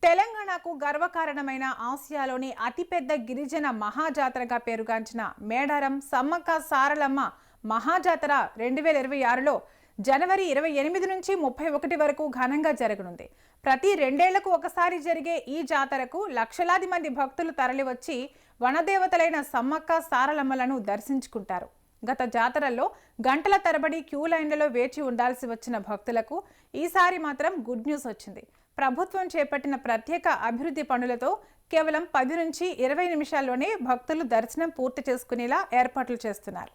తెలంగాణకు గర్వకారణమైన ఆసియాలోని అతిపెద్ద గిరిజన మహాజాతరగా పేరుగాంచిన మేడారం సమ్మక్క సారలమ్మ మహాజాతర 2026లో జనవరి 28 నుంచి 31 వరకు ఘనంగా జరగనుంది. ప్రతి రెండేళ్లకు ఒకసారి జరిగే ఈ జాతరకు లక్షలాది మంది భక్తులు తరలివచ్చి వనదేవతలైన సమ్మక్క సారలమ్మలను దర్శించుకుంటారు. గత జాతరల్లో గంటల తరబడి క్యూ లైన్లలో వేచి ఉండాల్సి వచ్చిన భక్తులకు ఈసారి మాత్రం గుడ్ న్యూస్ వచ్చింది. ప్రభుత్వం చేపట్టిన ప్రత్యేక అభివృద్ధి పనులతో కేవలం 10 నుంచి 20 నిమిషాల్లోనే భక్తులు దర్శనం పూర్తి చేసుకునేలా ఏర్పాట్లు చేస్తున్నారు.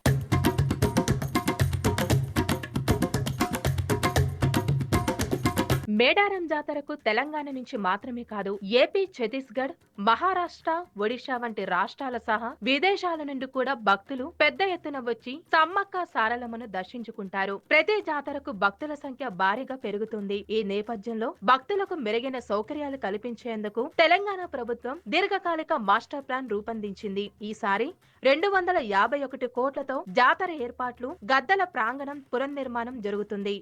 మేడారం జాతరకు తెలంగాణ నుంచి మాత్రమే కాదు, ఏపీ, ఛత్తీస్గఢ్, మహారాష్ట్ర, ఒడిశా వంటి రాష్ట్రాల సహా విదేశాల నుండి కూడా భక్తులు పెద్ద ఎత్తున వచ్చి సమ్మక్క సారలమ్మను దర్శించుకుంటారు. ప్రతి జాతరకు భక్తుల సంఖ్య భారీగా పెరుగుతుంది. ఈ నేపథ్యంలో భక్తులకు మెరుగైన సౌకర్యాలు కల్పించేందుకు తెలంగాణ ప్రభుత్వం దీర్ఘకాలిక మాస్టర్ ప్లాన్ రూపొందించింది. ఈసారి 251 కోట్లతో జాతర ఏర్పాట్లు, గద్దల ప్రాంగణం పునర్నిర్మాణం జరుగుతుంది.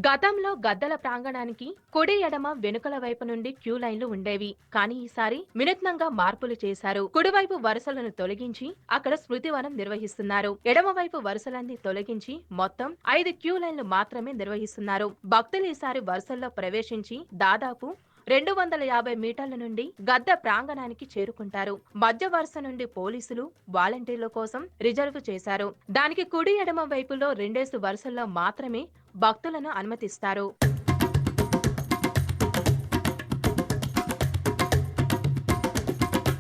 గతంలో గద్దల ప్రాంగణానికి కుడి ఎడమ వెనుకల వైపు నుండి క్యూ లైన్లు ఉండేవి. కానీ ఈసారి వినూత్నంగా మార్పులు చేశారు. కుడివైపు వరుసలను తొలగించి అక్కడ స్మృతివనం నిర్వహిస్తున్నారు. ఎడమవైపు వరుసలన్నీ తొలగించి మొత్తం 5 క్యూ లైన్లు మాత్రమే నిర్వహిస్తున్నారు. భక్తులు ఈసారి వరుసల్లో ప్రవేశించి దాదాపు 250 మీటర్ల నుండి గద్ద ప్రాంగణానికి చేరుకుంటారు. మధ్య వరుస నుండి పోలీసులు, వాలంటీర్ల కోసం రిజర్వ్ చేశారు. దానికి కుడి ఎడమ వైపులో 2 వరుసల్లో మాత్రమే భక్తులను అనుమతిస్తారు.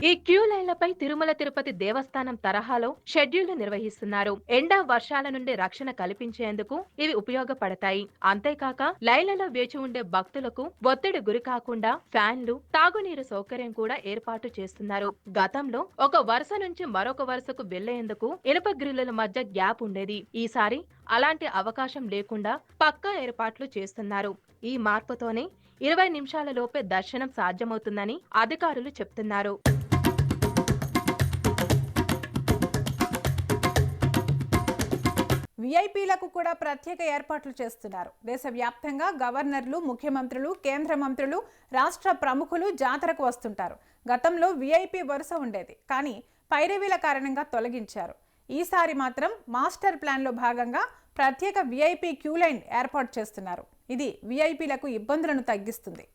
ఈ క్యూ లైన్లపై తిరుమల తిరుపతి దేవస్థానం తరహాలో షెడ్యూల్ నిర్వహిస్తున్నారు. ఎండ, వర్షాల నుండి రక్షణ కల్పించేందుకు ఇవి ఉపయోగపడతాయి. అంతేకాక లైన్లలో వేచి ఉండే భక్తులకు ఒత్తిడి గురి కాకుండా ఫ్యాన్లు, తాగునీరు సౌకర్యం కూడా ఏర్పాటు చేస్తున్నారు. గతంలో ఒక వరుస నుంచి మరొక వరుసకు వెళ్లేందుకు ఇనుప గ్రిల్లుల మధ్య గ్యాప్ ఉండేది. ఈసారి అలాంటి అవకాశం లేకుండా పక్కా ఏర్పాట్లు చేస్తున్నారు. ఈ మార్పుతోనే 20 నిమిషాల లోపే దర్శనం సాధ్యమవుతుందని అధికారులు చెప్తున్నారు. విఐపీలకు కూడా ప్రత్యేక ఏర్పాట్లు చేస్తున్నారు. దేశవ్యాప్తంగా గవర్నర్లు, ముఖ్యమంత్రులు, కేంద్ర మంత్రులు, రాష్ట్ర ప్రముఖులు జాతరకు వస్తుంటారు. గతంలో విఐపీ వరుస ఉండేది, కానీ పైరవీల కారణంగా తొలగించారు. ఈసారి మాత్రం మాస్టర్ ప్లాన్లో భాగంగా ప్రత్యేక విఐపీ క్యూ లైన్ ఏర్పాటు చేస్తున్నారు. ఇది విఐపీలకు ఇబ్బందులను తగ్గిస్తుంది.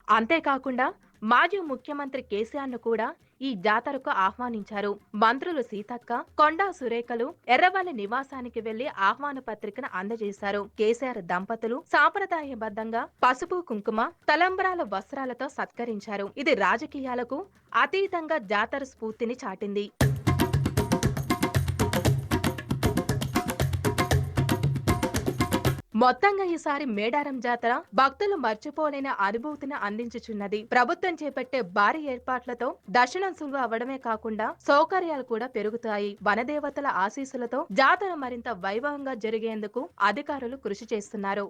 అంతేకాకుండా మాజీ ముఖ్యమంత్రి కేసీఆర్ ను కూడా ఈ జాతరకు ఆహ్వానించారు. మంత్రులు సీతక్క, కొండా సురేఖలు ఎర్రవల్లి నివాసానికి వెళ్లి ఆహ్వాన పత్రికను అందజేశారు. కేసీఆర్ దంపతులు సాంప్రదాయబద్ధంగా పసుపు, కుంకుమ, తలంబ్రాల వస్త్రాలతో సత్కరించారు. ఇది రాజకీయాలకు అతీతంగా జాతర స్ఫూర్తిని చాటింది. మొత్తంగా ఈసారి మేడారం జాతర భక్తులు మర్చిపోలేని అనుభూతిని అందించుచున్నది. ప్రభుత్వం చేపట్టే భారీ ఏర్పాట్లతో దర్శనం సులువు అవడమే కాకుండా సౌకర్యాలు కూడా పెరుగుతాయి. వనదేవతల ఆశీస్సులతో జాతర మరింత వైభవంగా జరిగేందుకు అధికారులు కృషి చేస్తున్నారు.